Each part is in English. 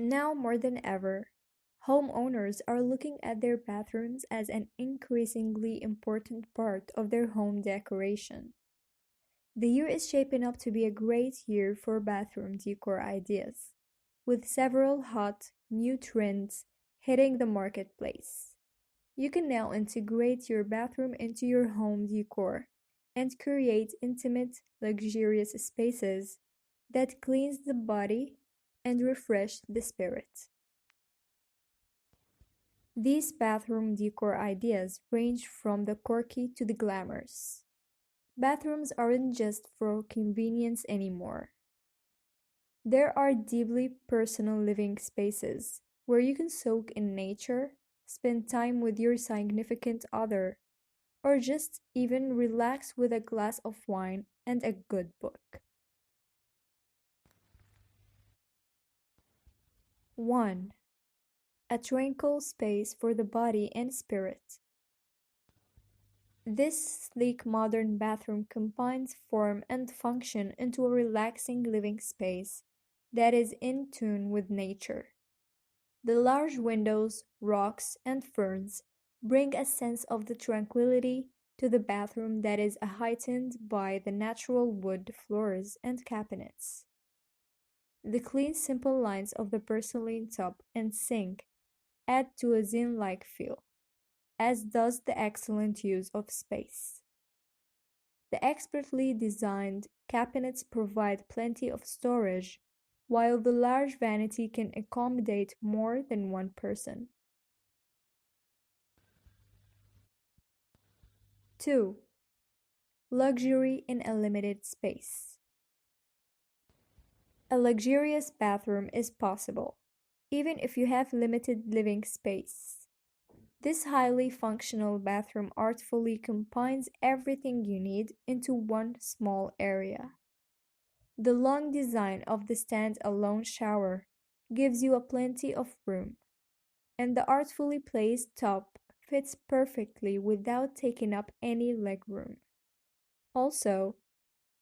Now more than ever, homeowners are looking at their bathrooms as an increasingly important part of their home decoration. The year is shaping up to be a great year for bathroom decor ideas, with several hot, new trends hitting the marketplace. You can now integrate your bathroom into your home decor and create intimate, luxurious spaces that cleanse the body and refresh the spirit. These bathroom decor ideas range from the quirky to the glamorous. Bathrooms aren't just for convenience anymore. There are deeply personal living spaces where you can soak in nature, spend time with your significant other, or just even relax with a glass of wine and a good book. 1. A tranquil space for the body and spirit. This sleek modern bathroom combines form and function into a relaxing living space that is in tune with nature. The large windows, rocks, and ferns bring a sense of the tranquility to the bathroom that is heightened by the natural wood floors and cabinets. The clean, simple lines of the porcelain tub and sink add to a zen-like feel, as does the excellent use of space. The expertly designed cabinets provide plenty of storage, while the large vanity can accommodate more than one person. 2. Luxury in a limited space. A luxurious bathroom is possible, even if you have limited living space. This highly functional bathroom artfully combines everything you need into one small area. The long design of the stand-alone shower gives you a plenty of room, and the artfully placed tub fits perfectly without taking up any legroom. Also,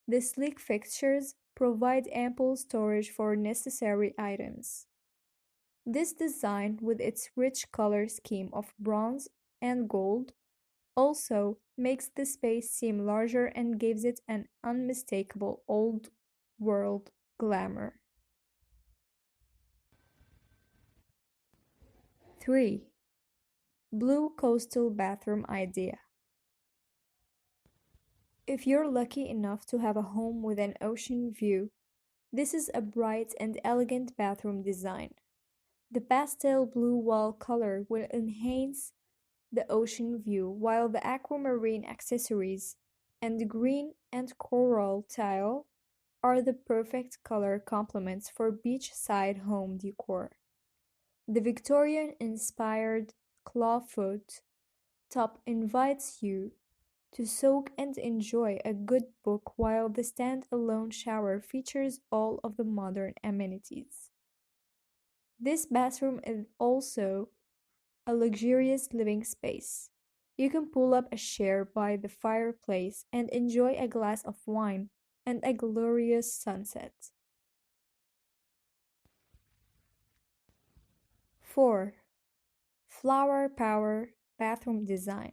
the sleek fixtures provide ample storage for necessary items. This design, with its rich color scheme of bronze and gold, also makes the space seem larger and gives it an unmistakable old-world glamour. 3. Blue coastal bathroom idea. If you're lucky enough to have a home with an ocean view, this is a bright and elegant bathroom design. The pastel blue wall color will enhance the ocean view, while the aquamarine accessories and the green and coral tile are the perfect color complements for beachside home decor. The Victorian-inspired clawfoot top invites you to soak and enjoy a good book, while the stand-alone shower features all of the modern amenities. This bathroom is also a luxurious living space. You can pull up a chair by the fireplace and enjoy a glass of wine and a glorious sunset. 4. Flower Power Bathroom Design.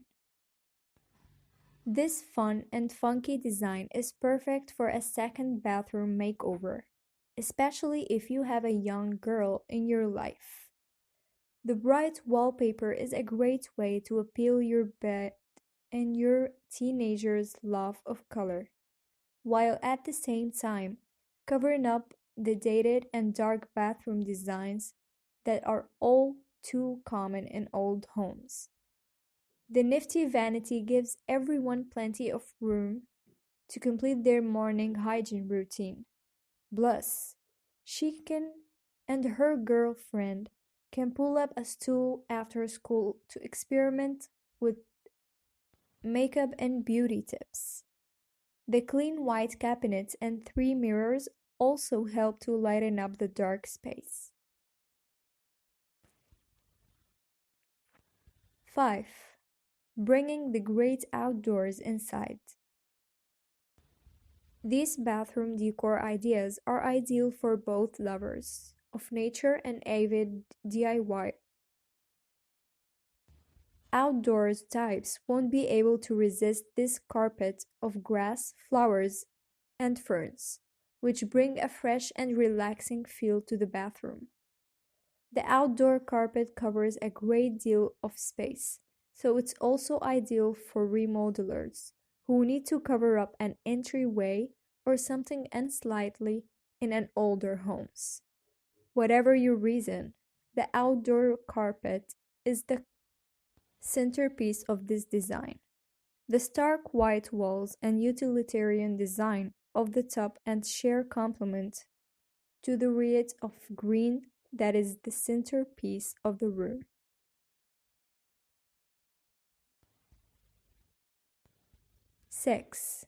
This fun and funky design is perfect for a second bathroom makeover, especially if you have a young girl in your life. The bright wallpaper is a great way to appeal your bed and your teenager's love of color, while at the same time covering up the dated and dark bathroom designs that are all too common in old homes. The nifty vanity gives everyone plenty of room to complete their morning hygiene routine. Plus, she and her girlfriend can pull up a stool after school to experiment with makeup and beauty tips. The clean white cabinets and 3 mirrors also help to lighten up the dark space. 5. Bringing the great outdoors inside. These bathroom decor ideas are ideal for both lovers of nature and avid DIY. Outdoors types won't be able to resist this carpet of grass, flowers, and ferns, which bring a fresh and relaxing feel to the bathroom. The outdoor carpet covers a great deal of space, so it's also ideal for remodelers who need to cover up an entryway or something unsightly in an older homes. Whatever your reason, the outdoor carpet is the centerpiece of this design. The stark white walls and utilitarian design of the top and share complement to the riot of green that is the centerpiece of the room. Six,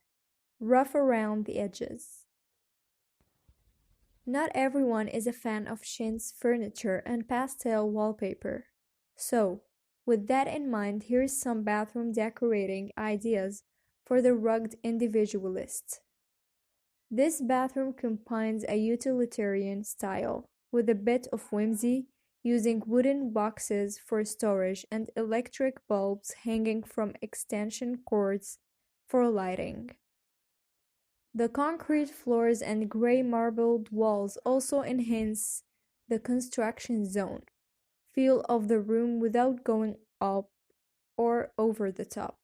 rough around the edges. Not everyone is a fan of chintz furniture and pastel wallpaper. So, with that in mind, here's some bathroom decorating ideas for the rugged individualist. This bathroom combines a utilitarian style with a bit of whimsy, using wooden boxes for storage and electric bulbs hanging from extension cords for lighting. The concrete floors and gray marbled walls also enhance the construction zone feel of the room without going up or over the top.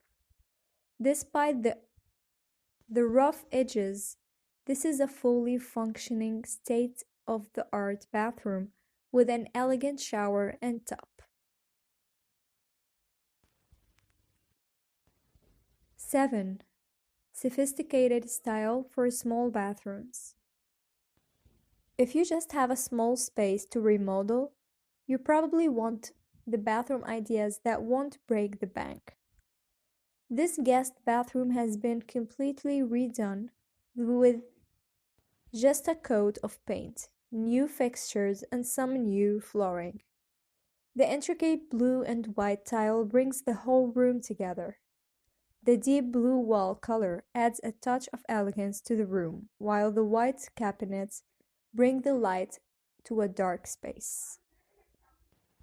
Despite the rough edges, this is a fully functioning state-of-the-art bathroom with an elegant shower and tub. 7. Sophisticated style for small bathrooms. If you just have a small space to remodel, you probably want the bathroom ideas that won't break the bank. This guest bathroom has been completely redone with just a coat of paint, new fixtures, and some new flooring. The intricate blue and white tile brings the whole room together. The deep blue wall color adds a touch of elegance to the room, while the white cabinets bring the light to a dark space.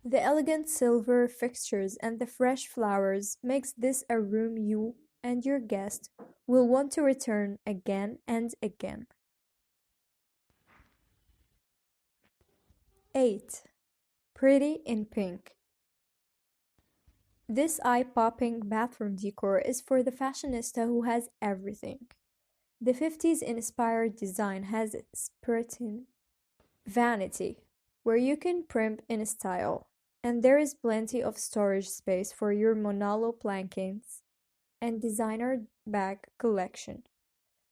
The elegant silver fixtures and the fresh flowers makes this a room you and your guest will want to return again and again. 8. Pretty in pink. This eye-popping bathroom decor is for the fashionista who has everything. The 50s inspired design has Puritan vanity, where you can primp in style, and there is plenty of storage space for your Monolo blankets and designer bag collection.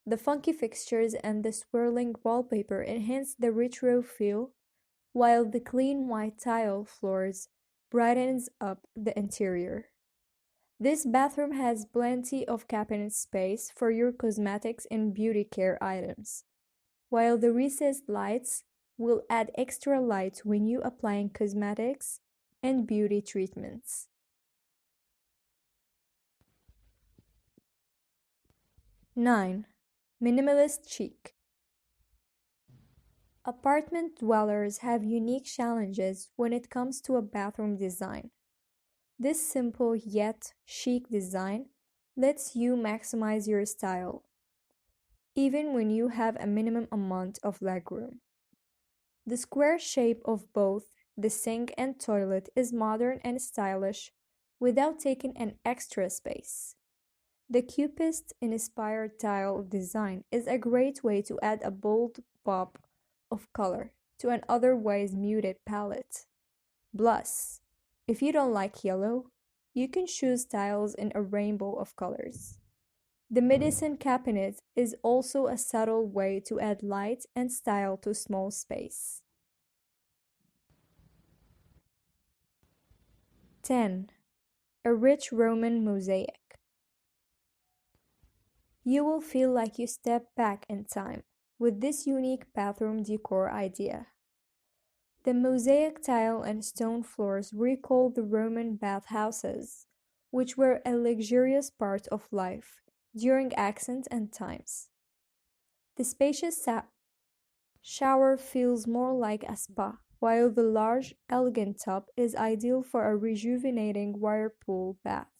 The funky fixtures and the swirling wallpaper enhance the retro feel, while the clean white tile floors brightens up the interior. This bathroom has plenty of cabinet space for your cosmetics and beauty care items, while the recessed lights will add extra light when you applying cosmetics and beauty treatments. 9. Minimalist chic. Apartment dwellers have unique challenges when it comes to a bathroom design. This simple yet chic design lets you maximize your style, even when you have a minimum amount of legroom. The square shape of both the sink and toilet is modern and stylish without taking an extra space. The Cupist-inspired tile design is a great way to add a bold pop of color to an otherwise muted palette. Plus, if you don't like yellow, you can choose tiles in a rainbow of colors. The medicine cabinet is also a subtle way to add light and style to small space. 10. A rich Roman mosaic. You will feel like you step back in time with this unique bathroom decor idea. The mosaic tile and stone floors recall the Roman bathhouses, which were a luxurious part of life during ancient times. The spacious Shower feels more like a spa, while the large, elegant tub is ideal for a rejuvenating whirlpool bath.